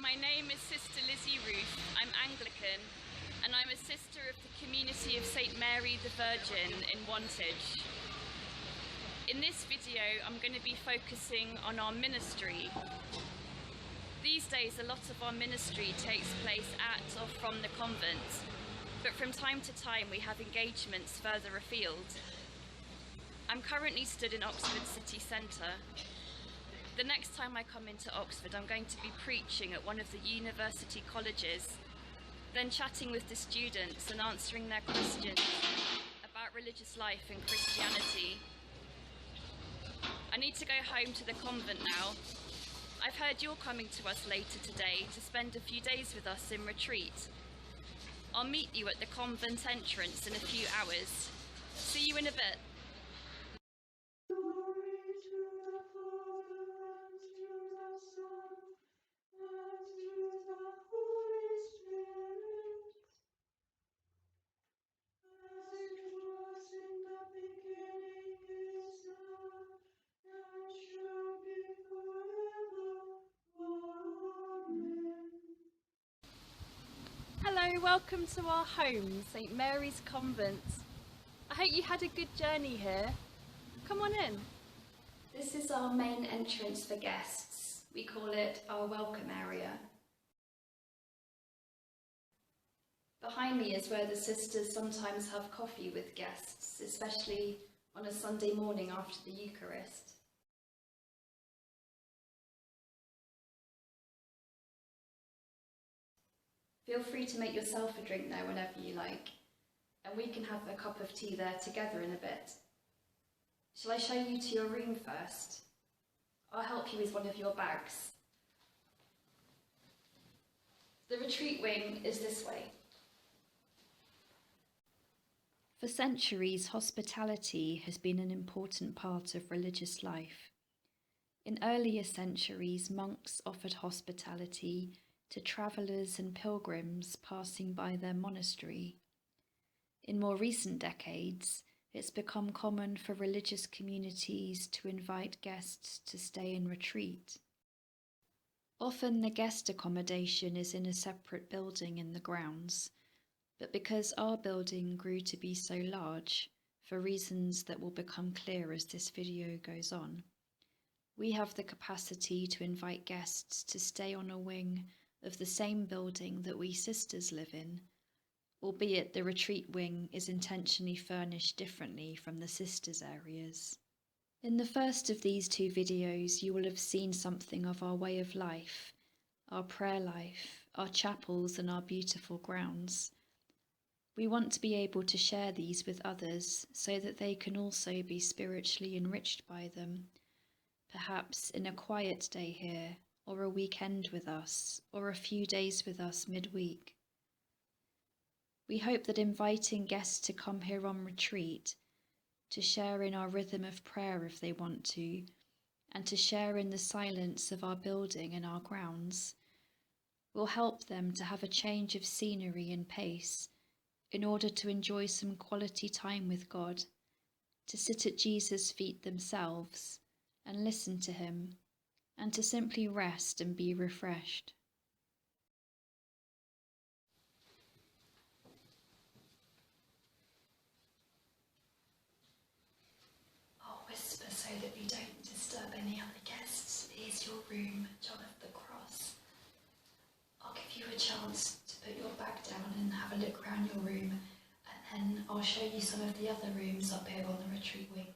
my name is Sister Lizzie Ruth. I'm Anglican, and I'm a sister of the community of St Mary the Virgin in Wantage. In this video, I'm going to be focusing on our ministry. These days, a lot of our ministry takes place at or from the convent, but from time to time we have engagements further afield. I'm currently stood in Oxford city centre. The next time I come into Oxford, I'm going to be preaching at one of the university colleges, then chatting with the students and answering their questions about religious life and Christianity. I need to go home to the convent now. I've heard you're coming to us later today to spend a few days with us in retreat. I'll meet you at the convent entrance in a few hours. See you in a bit. Hello, welcome to our home, St Mary's Convent. I hope you had a good journey here. Come on in. This is our main entrance for guests. We call it our welcome area. Behind me is where the sisters sometimes have coffee with guests, especially on a Sunday morning after the Eucharist. Feel free to make yourself a drink there whenever you like, and we can have a cup of tea there together in a bit. Shall I show you to your room first? I'll help you with one of your bags. The retreat wing is this way. For centuries, hospitality has been an important part of religious life. In earlier centuries, monks offered hospitality to travellers and pilgrims passing by their monastery. In more recent decades, it's become common for religious communities to invite guests to stay in retreat. Often the guest accommodation is in a separate building in the grounds, but because our building grew to be so large, for reasons that will become clear as this video goes on, we have the capacity to invite guests to stay on a wing of the same building that we sisters live in, albeit the retreat wing is intentionally furnished differently from the sisters' areas. In the first of these two videos, you will have seen something of our way of life, our prayer life, our chapels and our beautiful grounds. We want to be able to share these with others so that they can also be spiritually enriched by them, perhaps in a quiet day here, or a weekend with us, or a few days with us midweek. We hope that inviting guests to come here on retreat, to share in our rhythm of prayer if they want to, and to share in the silence of our building and our grounds, will help them to have a change of scenery and pace in order to enjoy some quality time with God, to sit at Jesus' feet themselves and listen to him, and to simply rest and be refreshed. I'll whisper so that we don't disturb any other guests. Here's your room, John of the Cross. I'll give you a chance to put your bag down and have a look around your room, and then I'll show you some of the other rooms up here on the retreat wing.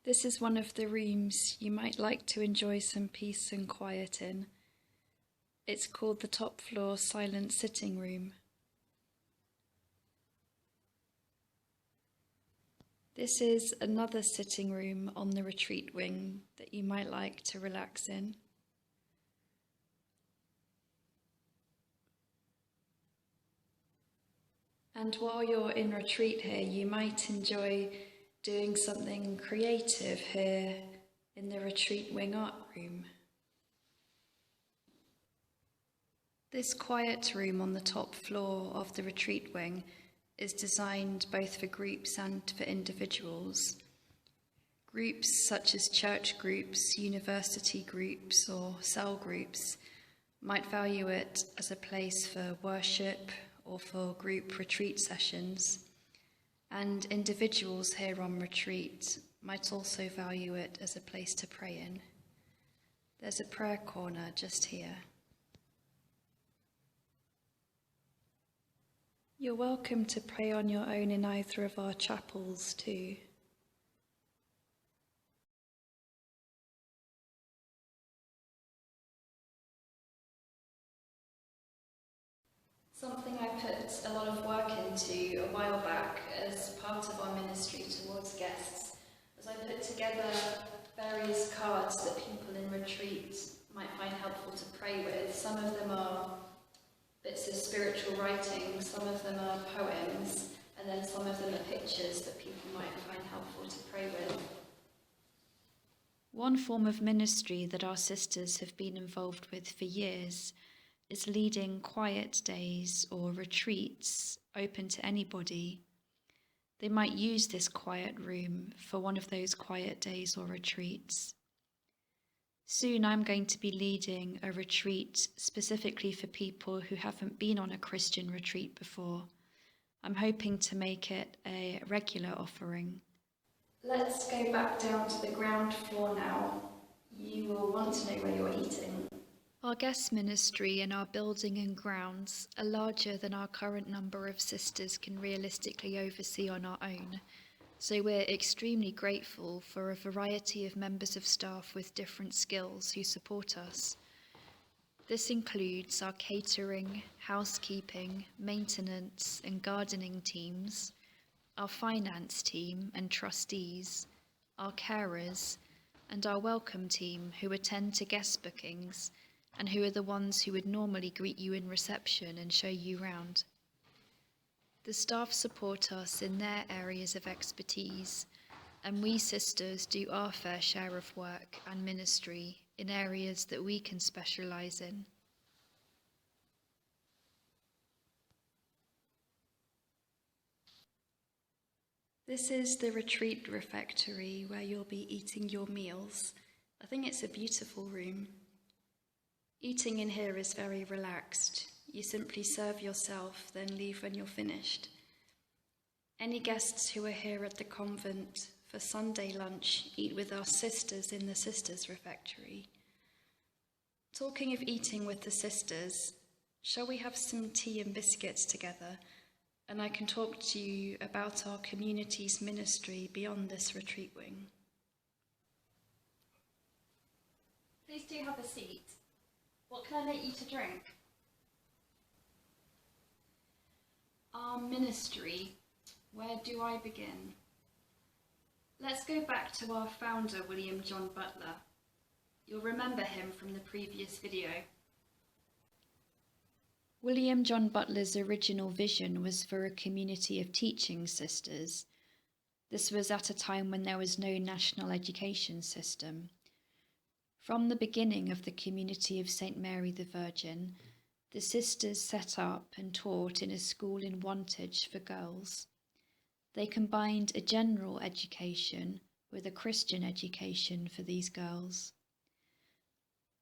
This is one of the rooms you might like to enjoy some peace and quiet in. It's called the top floor silent sitting room. This is another sitting room on the retreat wing that you might like to relax in. And while you're in retreat here, you might enjoy doing something creative here in the retreat wing art room. This quiet room on the top floor of the retreat wing is designed both for groups and for individuals. Groups such as church groups, university groups, or cell groups might value it as a place for worship or for group retreat sessions, and individuals here on retreat might also value it as a place to pray in. There's a prayer corner just here. You're welcome to pray on your own in either of our chapels too. Something I put a lot of work into a while back as part of our ministry towards guests was I put together various cards that people in retreat might find helpful to pray with. Some of them are bits of spiritual writing, some of them are poems, and then some of them are pictures that people might find helpful to pray with. One form of ministry that our sisters have been involved with for years is leading quiet days or retreats open to anybody. They might use this quiet room for one of those quiet days or retreats. Soon I'm going to be leading a retreat specifically for people who haven't been on a Christian retreat before. I'm hoping to make it a regular offering. Let's go back down to the ground floor now. You will want to know where you're eating. Our guest ministry and our building and grounds are larger than our current number of sisters can realistically oversee on our own, so we're extremely grateful for a variety of members of staff with different skills who support us. This includes our catering, housekeeping, maintenance and gardening teams, our finance team and trustees, our carers, and our welcome team who attend to guest bookings and who are the ones who would normally greet you in reception and show you round. The staff support us in their areas of expertise, and we sisters do our fair share of work and ministry in areas that we can specialise in. This is the retreat refectory where you'll be eating your meals. I think it's a beautiful room. Eating in here is very relaxed. You simply serve yourself, then leave when you're finished. Any guests who are here at the convent for Sunday lunch eat with our sisters in the sisters' refectory. Talking of eating with the sisters, shall we have some tea and biscuits together? And I can talk to you about our community's ministry beyond this retreat wing. Please do have a seat. What can I make you to drink? Our ministry, where do I begin? Let's go back to our founder, William John Butler. You'll remember him from the previous video. William John Butler's original vision was for a community of teaching sisters. This was at a time when there was no national education system. From the beginning of the community of St. Mary the Virgin, the sisters set up and taught in a school in Wantage for girls. They combined a general education with a Christian education for these girls.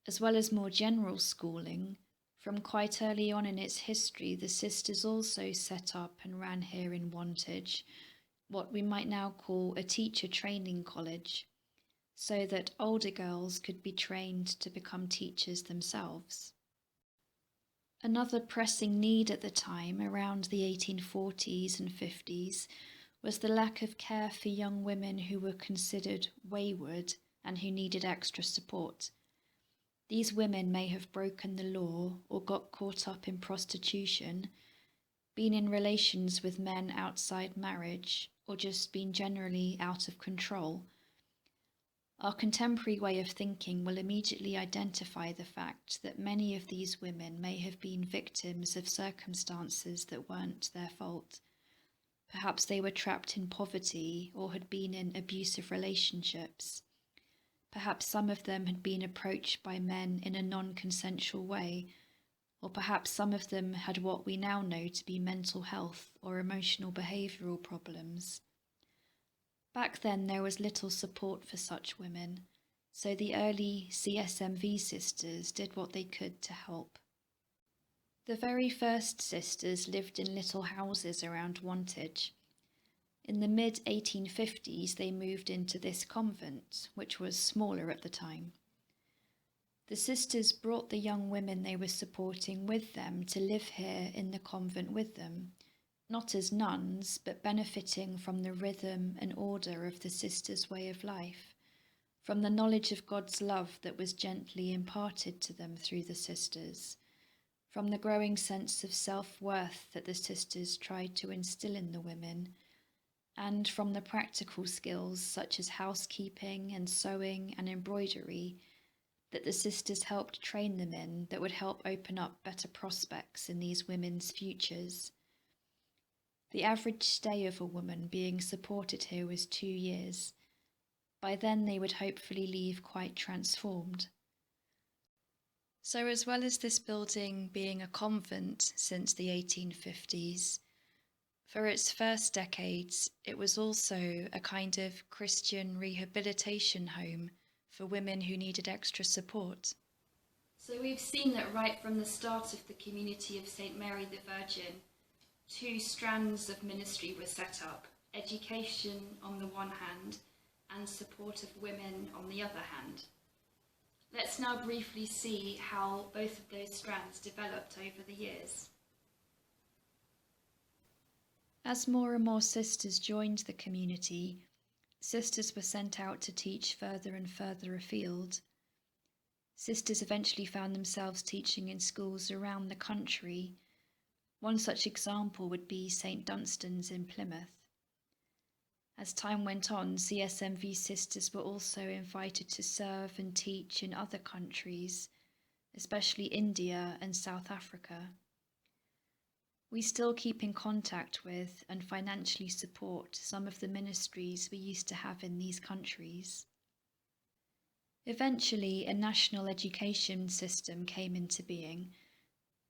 As well as more general schooling, from quite early on in its history, the sisters also set up and ran here in Wantage what we might now call a teacher training college, so that older girls could be trained to become teachers themselves. Another pressing need at the time, around the 1840s and 50s, was the lack of care for young women who were considered wayward and who needed extra support. These women may have broken the law or got caught up in prostitution, been in relations with men outside marriage, or just been generally out of control. Our contemporary way of thinking will immediately identify the fact that many of these women may have been victims of circumstances that weren't their fault, Perhaps they were trapped in poverty or had been in abusive relationships. Perhaps some of them had been approached by men in a non-consensual way, or perhaps some of them had what we now know to be mental health or emotional behavioural problems. Back then there was little support for such women, so the early CSMV sisters did what they could to help. The very first sisters lived in little houses around Wantage. In the mid-1850s they moved into this convent, which was smaller at the time. The sisters brought the young women they were supporting with them to live here in the convent with them, not as nuns, but benefiting from the rhythm and order of the sisters' way of life, from the knowledge of God's love that was gently imparted to them through the sisters, from the growing sense of self-worth that the sisters tried to instill in the women, and from the practical skills such as housekeeping and sewing and embroidery that the sisters helped train them in that would help open up better prospects in these women's futures. The average stay of a woman being supported here was 2 years. By then they would hopefully leave quite transformed. So as well as this building being a convent since the 1850s, for its first decades it was also a kind of Christian rehabilitation home for women who needed extra support. So we've seen that right from the start of the community of St. Mary the Virgin, 2 strands of ministry were set up, education on the one hand and support of women on the other hand. Let's now briefly see how both of those strands developed over the years. As more and more sisters joined the community, sisters were sent out to teach further and further afield. Sisters eventually found themselves teaching in schools around the country. One such example would be St. Dunstan's in Plymouth. As time went on, CSMV sisters were also invited to serve and teach in other countries, especially India and South Africa. We still keep in contact with and financially support some of the ministries we used to have in these countries. Eventually, a national education system came into being.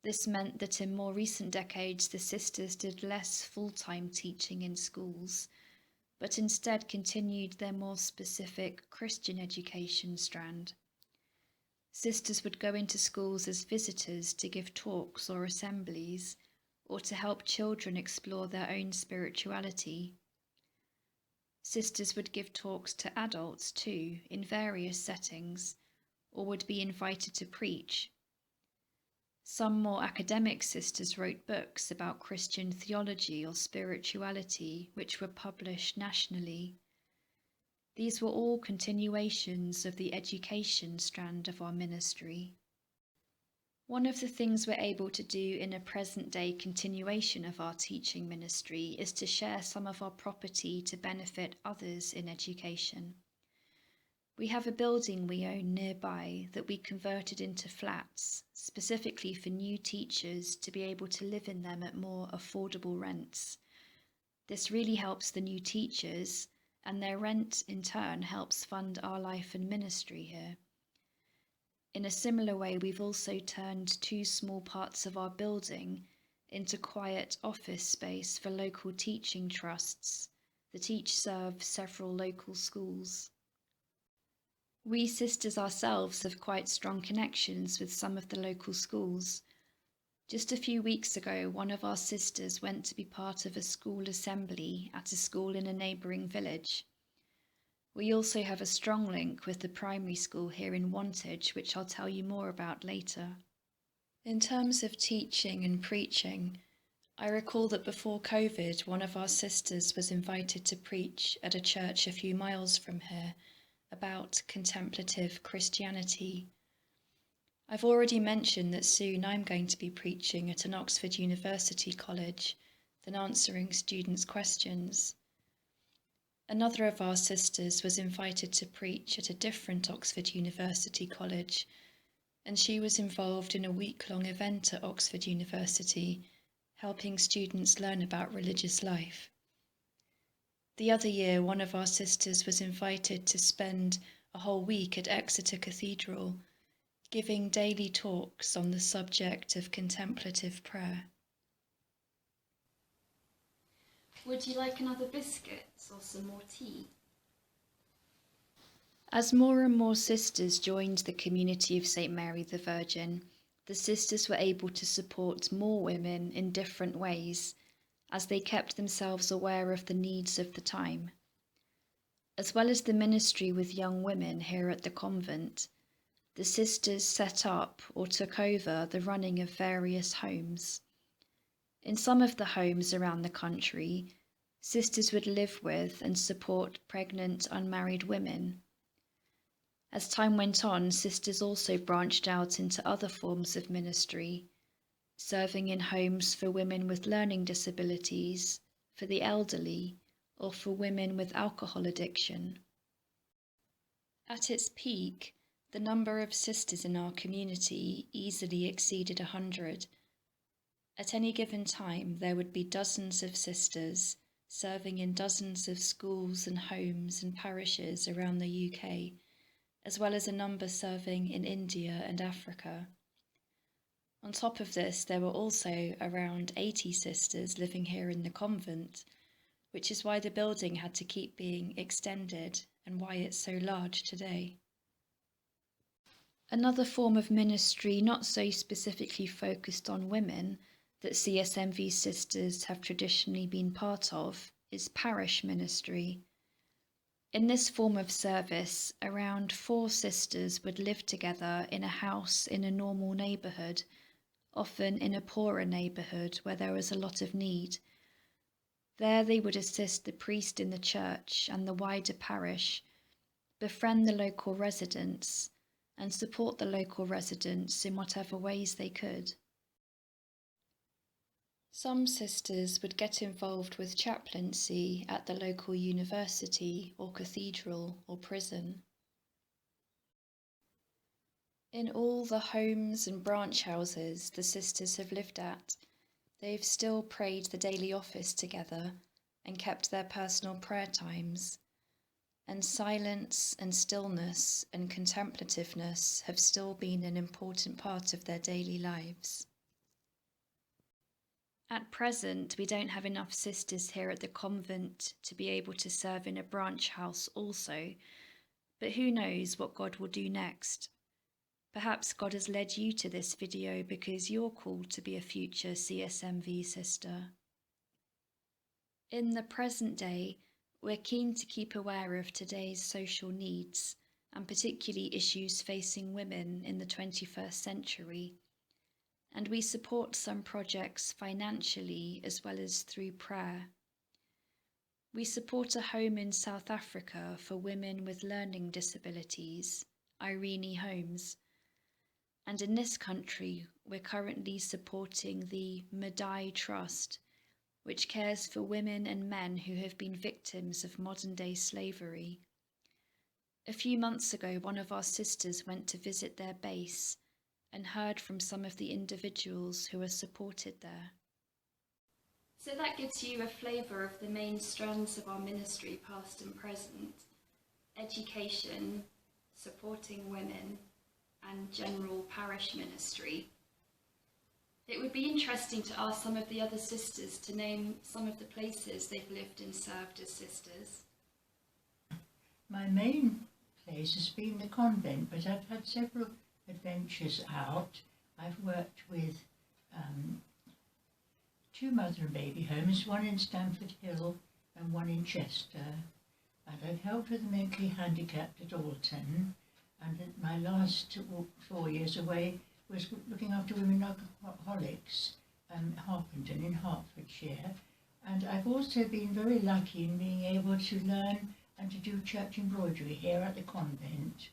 This meant that in more recent decades the sisters did less full-time teaching in schools, but instead continued their more specific Christian education strand. Sisters would go into schools as visitors to give talks or assemblies, or to help children explore their own spirituality. Sisters would give talks to adults too, in various settings, or would be invited to preach. Some more academic sisters wrote books about Christian theology or spirituality, which were published nationally. These were all continuations of the education strand of our ministry. One of the things we're able to do in a present-day continuation of our teaching ministry is to share some of our property to benefit others in education. We have a building we own nearby that we converted into flats, specifically for new teachers to be able to live in them at more affordable rents. This really helps the new teachers, and their rent in turn helps fund our life and ministry here. In a similar way, we've also turned 2 small parts of our building into quiet office space for local teaching trusts that each serve several local schools. We sisters ourselves have quite strong connections with some of the local schools. Just a few weeks ago, one of our sisters went to be part of a school assembly at a school in a neighbouring village. We also have a strong link with the primary school here in Wantage, which I'll tell you more about later. In terms of teaching and preaching, I recall that before COVID, one of our sisters was invited to preach at a church a few miles from here about contemplative Christianity. I've already mentioned that soon I'm going to be preaching at an Oxford University college, then answering students' questions. Another of our sisters was invited to preach at a different Oxford University college, and she was involved in a week-long event at Oxford University, helping students learn about religious life. The other year, one of our sisters was invited to spend a whole week at Exeter Cathedral, giving daily talks on the subject of contemplative prayer. Would you like another biscuit or some more tea? As more and more sisters joined the community of St. Mary the Virgin, the sisters were able to support more women in different ways, as they kept themselves aware of the needs of the time. As well as the ministry with young women here at the convent, the sisters set up or took over the running of various homes. In some of the homes around the country, sisters would live with and support pregnant unmarried women. As time went on, sisters also branched out into other forms of ministry, serving in homes for women with learning disabilities, for the elderly, or for women with alcohol addiction. At its peak, the number of sisters in our community easily exceeded 100. At any given time, there would be dozens of sisters serving in dozens of schools and homes and parishes around the UK, as well as a number serving in India and Africa. On top of this, there were also around 80 sisters living here in the convent, which is why the building had to keep being extended and why it's so large today. Another form of ministry not so specifically focused on women that CSMV sisters have traditionally been part of is parish ministry. In this form of service, around 4 sisters would live together in a house in a normal neighbourhood, often in a poorer neighbourhood where there was a lot of need. There they would assist the priest in the church and the wider parish, befriend the local residents, and support the local residents in whatever ways they could. Some sisters would get involved with chaplaincy at the local university or cathedral or prison. In all the homes and branch houses the sisters have lived at, they've still prayed the daily office together and kept their personal prayer times, and silence and stillness and contemplativeness have still been an important part of their daily lives. At present, we don't have enough sisters here at the convent to be able to serve in a branch house also, but who knows what God will do next. Perhaps God has led you to this video because you're called to be a future CSMV sister. In the present day, we're keen to keep aware of today's social needs, and particularly issues facing women in the 21st century. And we support some projects financially as well as through prayer. We support a home in South Africa for women with learning disabilities, Irene Homes. And in this country, we're currently supporting the Madai Trust, which cares for women and men who have been victims of modern-day slavery. A few months ago, one of our sisters went to visit their base and heard from some of the individuals who are supported there. So that gives you a flavour of the main strands of our ministry, past and present: education, supporting women, and general parish ministry. It would be interesting to ask some of the other sisters to name some of the places they've lived and served as sisters. My main place has been the convent, but I've had several adventures out. I've worked with 2 mother and baby homes, one in Stamford Hill and one in Chester, and I've helped with the mentally handicapped at Alton, and my last 4 years away was looking after women alcoholics Harpenden in Hertfordshire, and I've also been very lucky in being able to learn and to do church embroidery here at the convent.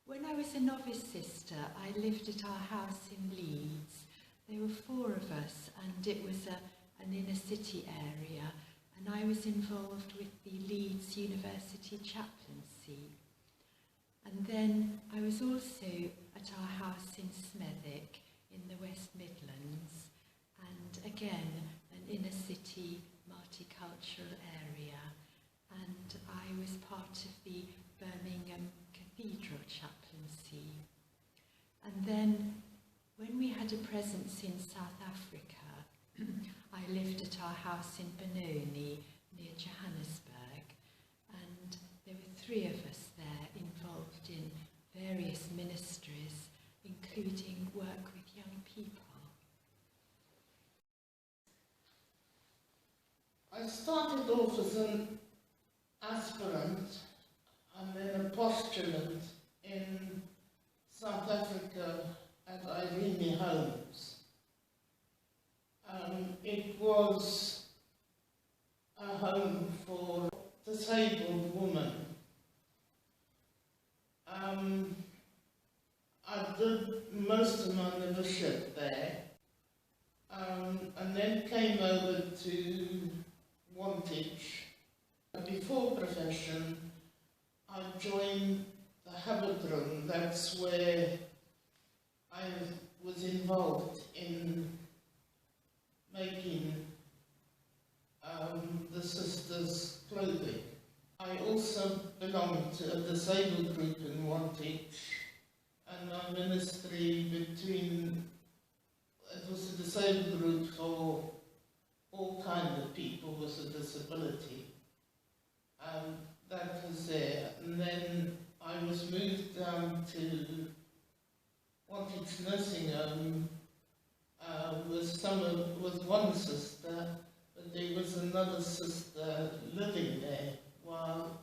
When I was a novice sister, I lived at our house in Leeds. There were 4 of us, and it was an inner city area, and I was involved with the Leeds University chaplaincy. And then I was also at our house in Smethwick in the West Midlands, and again an inner city multi multicultural area, and I was part of the Birmingham Cathedral chaplaincy. And then when we had a presence in South Africa, I lived at our house in Benoni near Johannesburg, and there were 3 of us there involved in various ministries, including work with young people. I started off as an aspirant and then a postulant in South Africa at Irene Homes. It was a home for disabled women. I did most of my membership there, and then came over to Wantage. Before profession, I joined the Habit Room. That's where I was involved in making the sisters' clothing. I also belonged to a disabled group in Wantage, and our ministry between, it was a disabled group for all kinds of people with a disability. That was there. And then I was moved down to Wantage Nursing Home with one sister, but there was another sister living there while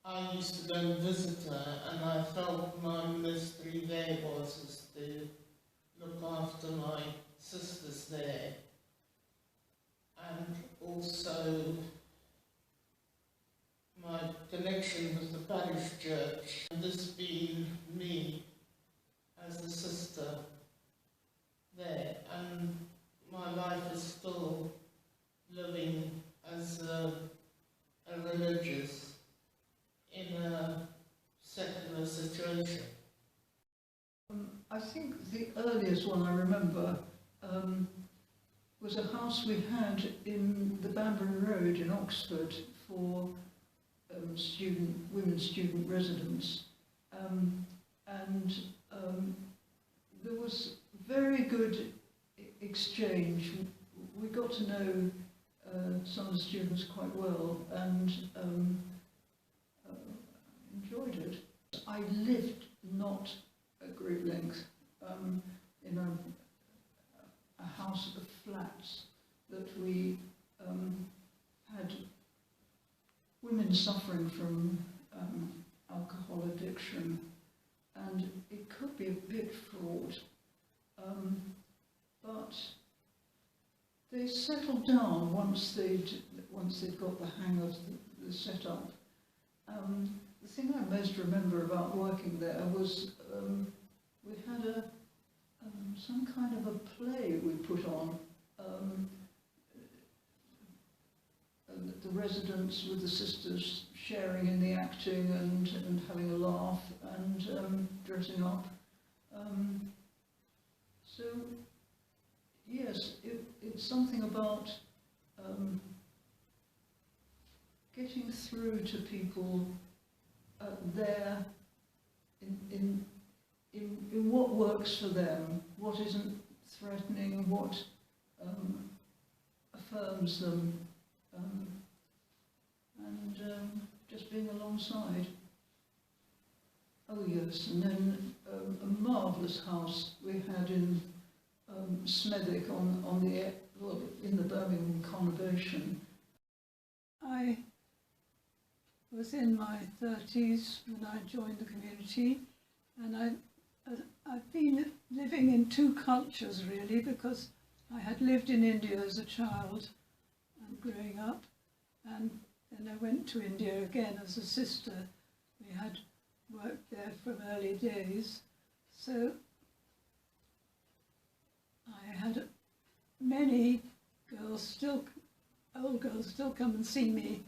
I used to go and visit her, and I felt my ministry there was to look after my sisters there, and also my connection with the parish church, and this being me as a sister there, and my life is still living as a religious in a secular situation. I think the earliest one I remember was a house we had in the Banbury Road in Oxford for women student residents, and there was very good exchange. We got to know some of the students quite well, and enjoyed it. I lived not at great length in a house of flats that we had women suffering from alcohol addiction, and it could be a bit fraught, but they settled down once they'd got the hang of the setup. The thing I most remember about working there was we had some kind of a play we put on. The residents with the sisters sharing in the acting and having a laugh and dressing up. So yes, it's something about getting through to people there in what works for them, what isn't threatening, what affirms them, and just being alongside. Oh yes, and then a marvellous house we had in Smethwick in the Birmingham conurbation. I was in my 30s when I joined the community, and I've been living in 2 cultures really, because I had lived in India as a child growing up, and then I went to India again as a sister. We had worked there from early days, so I had many old girls still come and see me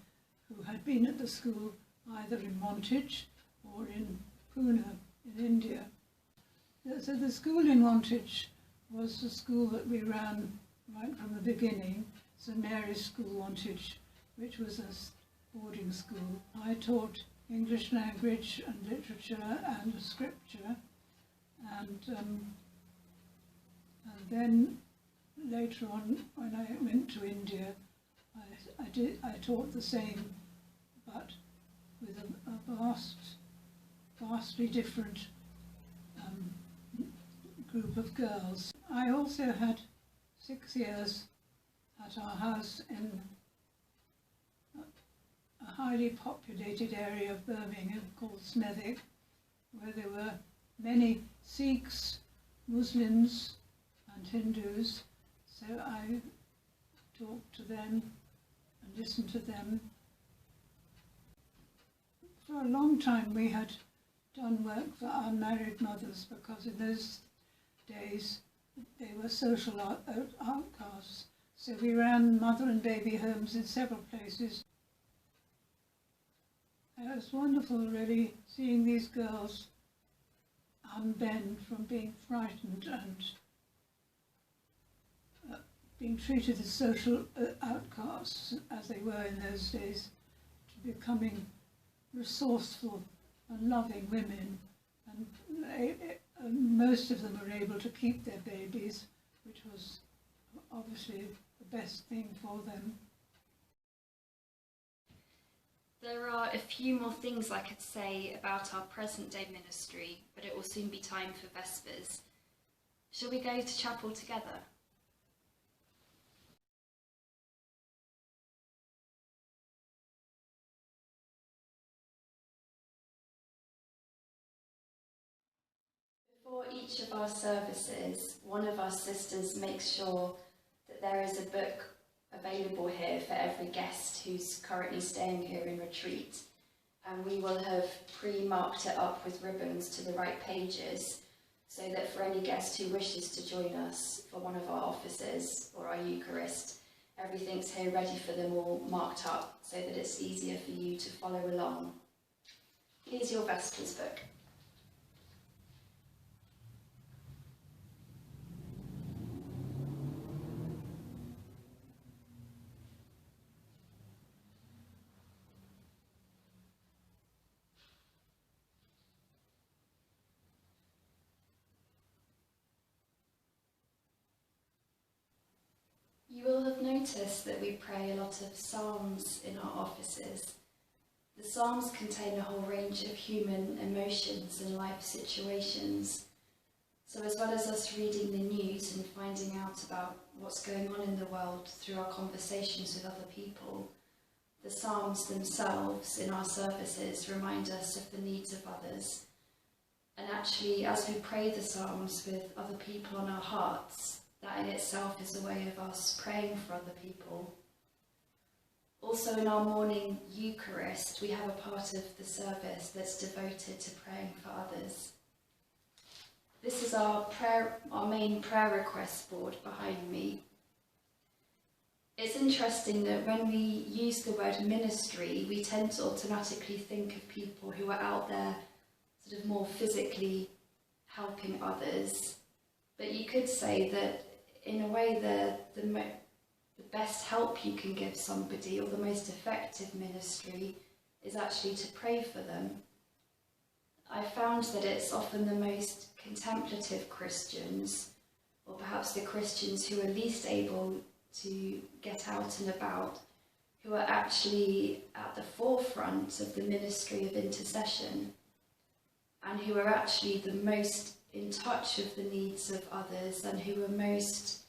who had been at the school either in Wantage or in Pune in India. So the school in Wantage was the school that we ran right from the beginning, St Mary's School, Wantage, which was a boarding school. I taught English language and literature and scripture, and then later on, when I went to India, I taught the same, but with a vastly different group of girls. I also had 6 years at our house in a highly populated area of Birmingham called Smethwick, where there were many Sikhs, Muslims and Hindus, so I talked to them and listened to them. For a long time we had done work for unmarried mothers, because in those days they were social outcasts. So we ran mother and baby homes in several places. It was wonderful, really, seeing these girls unbend from being frightened and being treated as social outcasts, as they were in those days, to becoming resourceful and loving women. And most of them were able to keep their babies, which was obviously the best thing for them. There are a few more things I could say about our present day ministry, but it will soon be time for Vespers. Shall we go to chapel together? Before each of our services, one of our sisters makes sure that there is a book available here for every guest who's currently staying here in retreat, and we will have pre-marked it up with ribbons to the right pages, so that for any guest who wishes to join us for one of our offices or our Eucharist, everything's here ready for them, all marked up, so that it's easier for you to follow along. Here's your Vespers book. You will have noticed that we pray a lot of psalms in our offices. The psalms contain a whole range of human emotions and life situations. So as well as us reading the news and finding out about what's going on in the world through our conversations with other people, the psalms themselves in our services remind us of the needs of others. And actually, as we pray the psalms with other people on our hearts, that in itself is a way of us praying for other people. Also in our morning Eucharist, we have a part of the service that's devoted to praying for others. This is our main prayer request board behind me. It's interesting that when we use the word ministry, we tend to automatically think of people who are out there sort of more physically helping others. But you could say that in a way the best help you can give somebody, or the most effective ministry, is actually to pray for them. I found that it's often the most contemplative Christians, or perhaps the Christians who are least able to get out and about, who are actually at the forefront of the ministry of intercession, and who are actually the most in touch with the needs of others, and who are most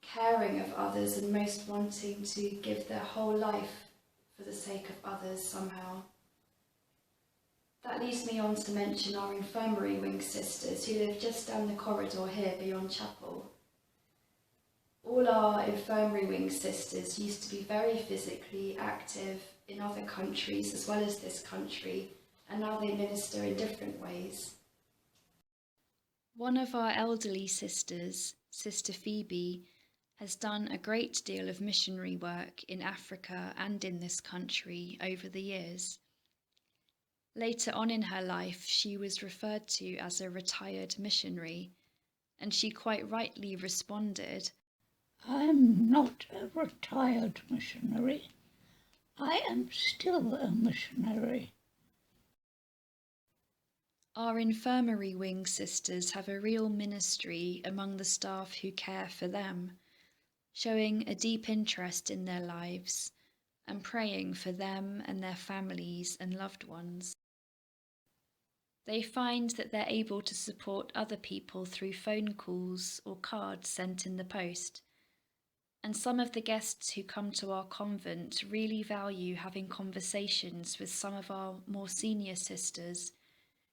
caring of others and most wanting to give their whole life for the sake of others somehow. That leads me on to mention our infirmary wing sisters, who live just down the corridor here beyond chapel. All our infirmary wing sisters used to be very physically active in other countries as well as this country, and now they minister in different ways. One of our elderly sisters, Sister Phoebe, has done a great deal of missionary work in Africa and in this country over the years. Later on in her life, she was referred to as a retired missionary, and she quite rightly responded, I am not a retired missionary. I am still a missionary. Our infirmary wing sisters have a real ministry among the staff who care for them, showing a deep interest in their lives and praying for them and their families and loved ones. They find that they're able to support other people through phone calls or cards sent in the post. And some of the guests who come to our convent really value having conversations with some of our more senior sisters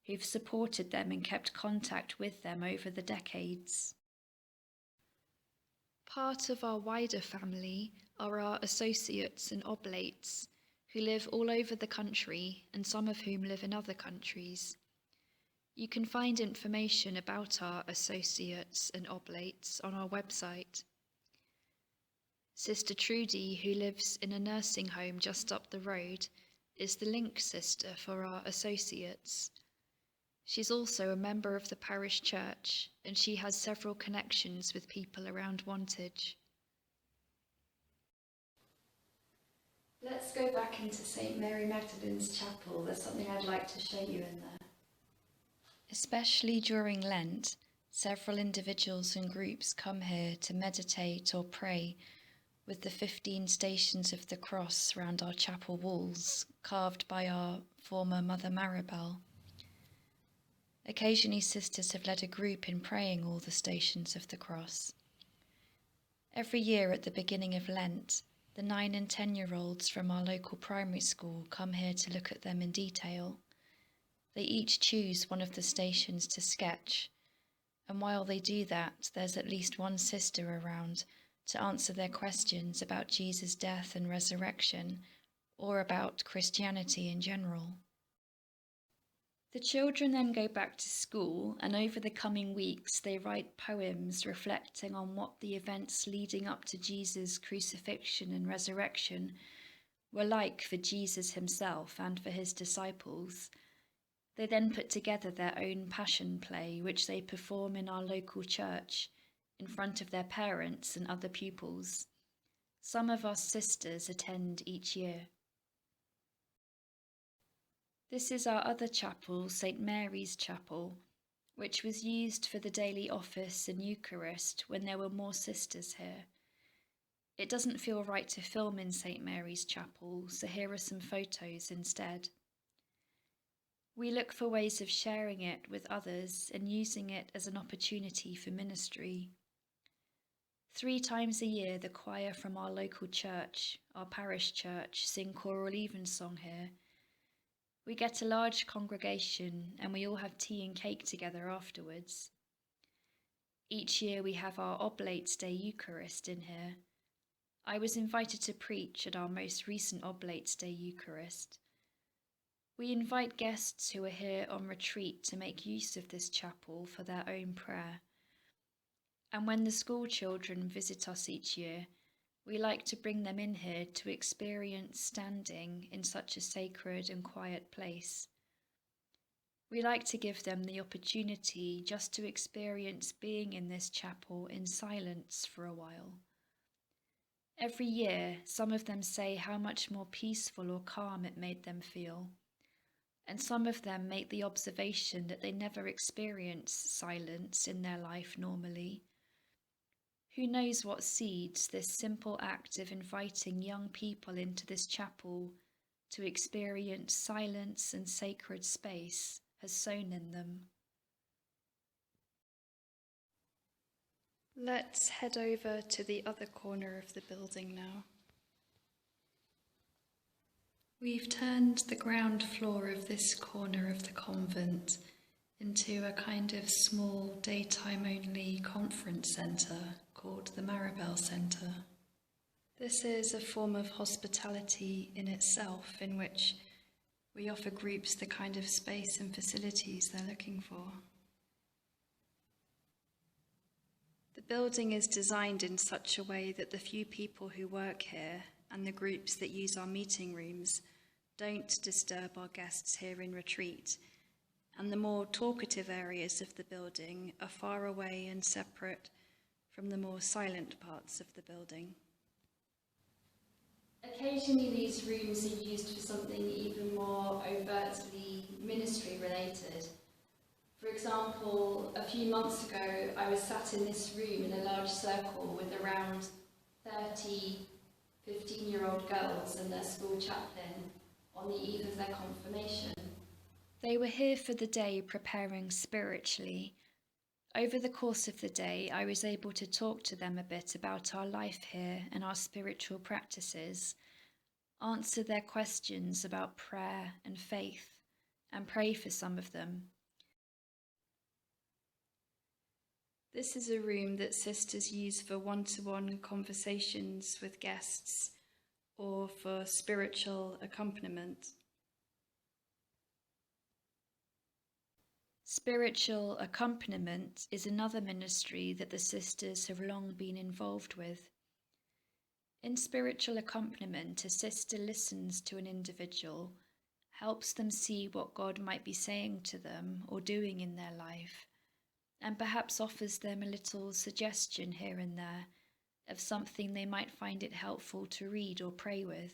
who've supported them and kept contact with them over the decades. Part of our wider family are our associates and oblates who live all over the country and some of whom live in other countries. You can find information about our associates and oblates on our website. Sister Trudy, who lives in a nursing home just up the road, is the link sister for our associates. She's also a member of the parish church, and she has several connections with people around Wantage. Let's go back into St. Mary Magdalene's chapel. There's something I'd like to show you in there. Especially during Lent, several individuals and groups come here to meditate or pray with the 15 stations of the cross round our chapel walls, carved by our former Mother Maribel. Occasionally sisters have led a group in praying all the stations of the cross. Every year at the beginning of Lent, the 9 and 10-year-olds from our local primary school come here to look at them in detail. They each choose one of the stations to sketch, and while they do that, there's at least one sister around to answer their questions about Jesus' death and resurrection, or about Christianity in general. The children then go back to school, and over the coming weeks they write poems reflecting on what the events leading up to Jesus' crucifixion and resurrection were like for Jesus himself and for his disciples. They then put together their own passion play, which they perform in our local church, in front of their parents and other pupils. Some of us sisters attend each year. This is our other chapel, St. Mary's Chapel, which was used for the daily office and Eucharist when there were more sisters here. It doesn't feel right to film in St. Mary's Chapel, so here are some photos instead. We look for ways of sharing it with others and using it as an opportunity for ministry. 3 times a year, the choir from our local church, our parish church, sing choral evensong here. We get a large congregation and we all have tea and cake together afterwards. Each year we have our Oblates Day Eucharist in here. I was invited to preach at our most recent Oblates Day Eucharist. We invite guests who are here on retreat to make use of this chapel for their own prayer. And when the school children visit us each year, we like to bring them in here to experience standing in such a sacred and quiet place. We like to give them the opportunity just to experience being in this chapel in silence for a while. Every year, some of them say how much more peaceful or calm it made them feel. And some of them make the observation that they never experience silence in their life normally. Who knows what seeds this simple act of inviting young people into this chapel to experience silence and sacred space has sown in them. Let's head over to the other corner of the building now. We've turned the ground floor of this corner of the convent into a kind of small daytime-only conference centre called the Maribel Center. This is a form of hospitality in itself, in which we offer groups the kind of space and facilities they're looking for. The building is designed in such a way that the few people who work here and the groups that use our meeting rooms don't disturb our guests here in retreat, and the more talkative areas of the building are far away and separate from the more silent parts of the building. Occasionally these rooms are used for something even more overtly ministry related. For example, a few months ago I was sat in this room in a large circle with around 30 15-year-old girls and their school chaplain on the eve of their confirmation. They were here for the day preparing spiritually. Over the course of the day, I was able to talk to them a bit about our life here and our spiritual practices, answer their questions about prayer and faith, and pray for some of them. This is a room that sisters use for one-to-one conversations with guests or for spiritual accompaniment. Spiritual accompaniment is another ministry that the sisters have long been involved with. In spiritual accompaniment, a sister listens to an individual, helps them see what God might be saying to them or doing in their life, and perhaps offers them a little suggestion here and there of something they might find it helpful to read or pray with.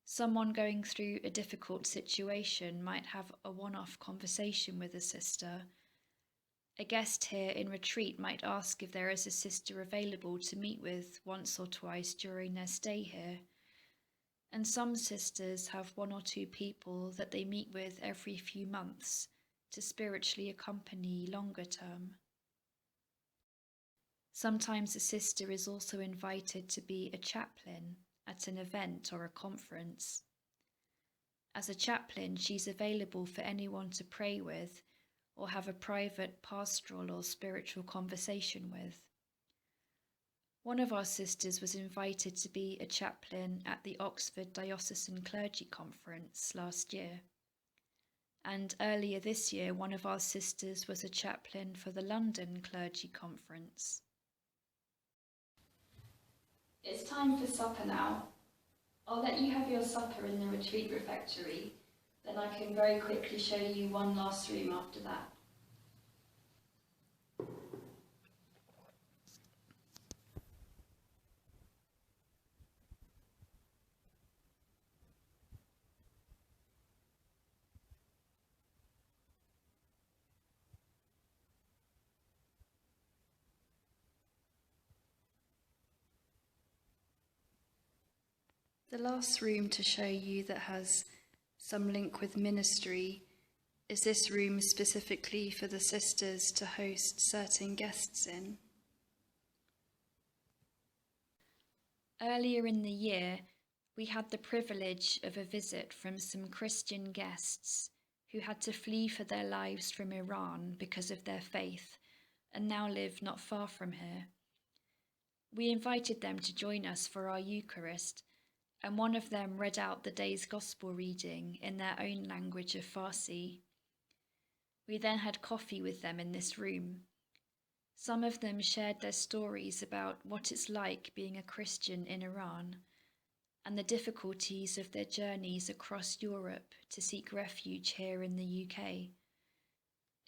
Someone going through a difficult situation might have a one-off conversation with a sister. A guest here in retreat might ask if there is a sister available to meet with once or twice during their stay here. And some sisters have one or two people that they meet with every few months to spiritually accompany longer term. Sometimes a sister is also invited to be a chaplain at an event or a conference. As a chaplain, she's available for anyone to pray with or have a private pastoral or spiritual conversation with. One of our sisters was invited to be a chaplain at the Oxford Diocesan Clergy Conference last year. And earlier this year, one of our sisters was a chaplain for the London Clergy Conference. It's time for supper now. I'll let you have your supper in the retreat refectory, then I can very quickly show you one last room after that. The last room to show you that has some link with ministry is this room specifically for the sisters to host certain guests in. Earlier in the year, we had the privilege of a visit from some Christian guests who had to flee for their lives from Iran because of their faith and now live not far from here. We invited them to join us for our Eucharist, and one of them read out the day's Gospel reading in their own language of Farsi. We then had coffee with them in this room. Some of them shared their stories about what it's like being a Christian in Iran and the difficulties of their journeys across Europe to seek refuge here in the UK.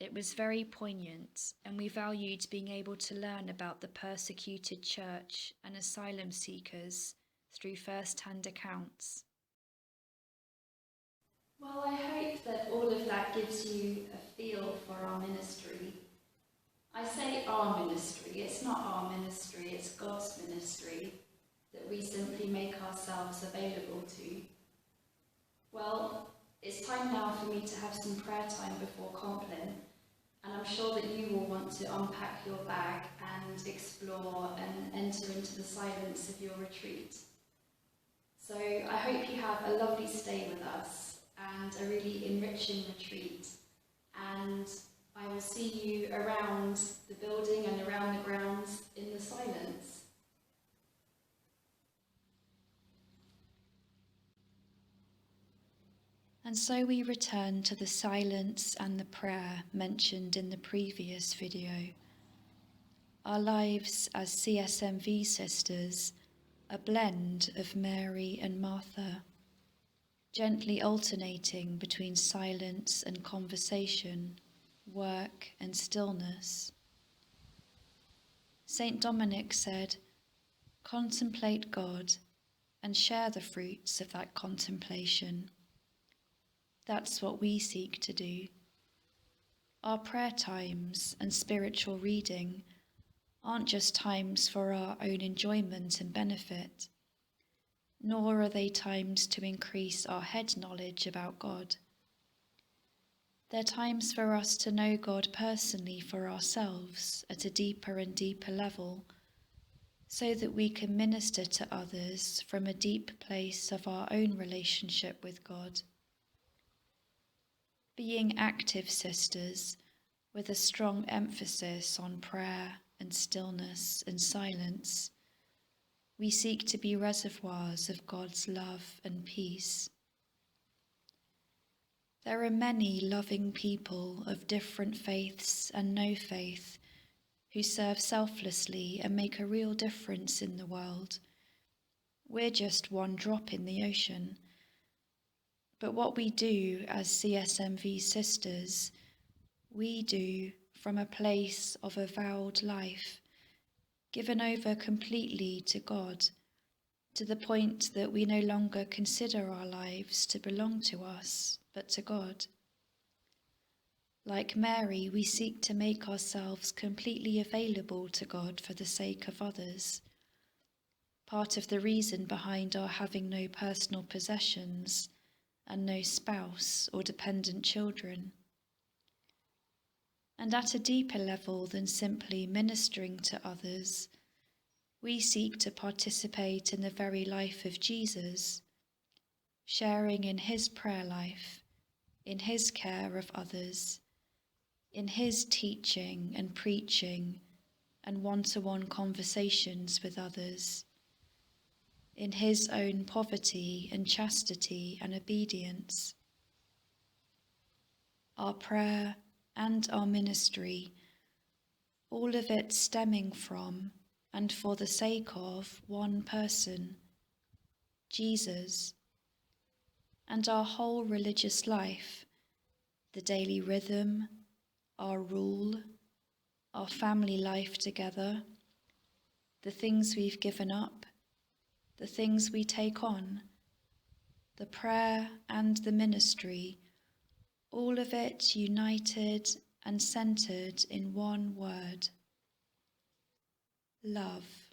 It was very poignant, and we valued being able to learn about the persecuted church and asylum seekers through first-hand accounts. Well, I hope that all of that gives you a feel for our ministry. I say our ministry, it's not our ministry, it's God's ministry that we simply make ourselves available to. Well, it's time now for me to have some prayer time before Compline, and I'm sure that you will want to unpack your bag and explore and enter into the silence of your retreat. So I hope you have a lovely stay with us and a really enriching retreat, and I will see you around the building and around the grounds in the silence. And so we return to the silence and the prayer mentioned in the previous video. Our lives as CSMV sisters, a blend of Mary and Martha, gently alternating between silence and conversation, work and stillness. Saint Dominic said, "Contemplate God and share the fruits of that contemplation." That's what we seek to do. Our prayer times and spiritual reading aren't just times for our own enjoyment and benefit, nor are they times to increase our head knowledge about God. They're times for us to know God personally for ourselves at a deeper and deeper level, so that we can minister to others from a deep place of our own relationship with God. Being active sisters with a strong emphasis on prayer and stillness and silence, we seek to be reservoirs of God's love and peace. There are many loving people of different faiths and no faith who serve selflessly and make a real difference in the world. We're just one drop in the ocean. But what we do as CSMV sisters, we do from a place of avowed life, given over completely to God, to the point that we no longer consider our lives to belong to us, but to God. Like Mary, we seek to make ourselves completely available to God for the sake of others. Part of the reason behind our having no personal possessions and no spouse or dependent children. And at a deeper level than simply ministering to others, we seek to participate in the very life of Jesus, sharing in his prayer life, in his care of others, in his teaching and preaching and one-to-one conversations with others, in his own poverty and chastity and obedience. Our prayer and our ministry, all of it stemming from and for the sake of one person, Jesus, and our whole religious life, the daily rhythm, our rule, our family life together, the things we've given up, the things we take on, the prayer and the ministry, all of it united and centered in one word: love.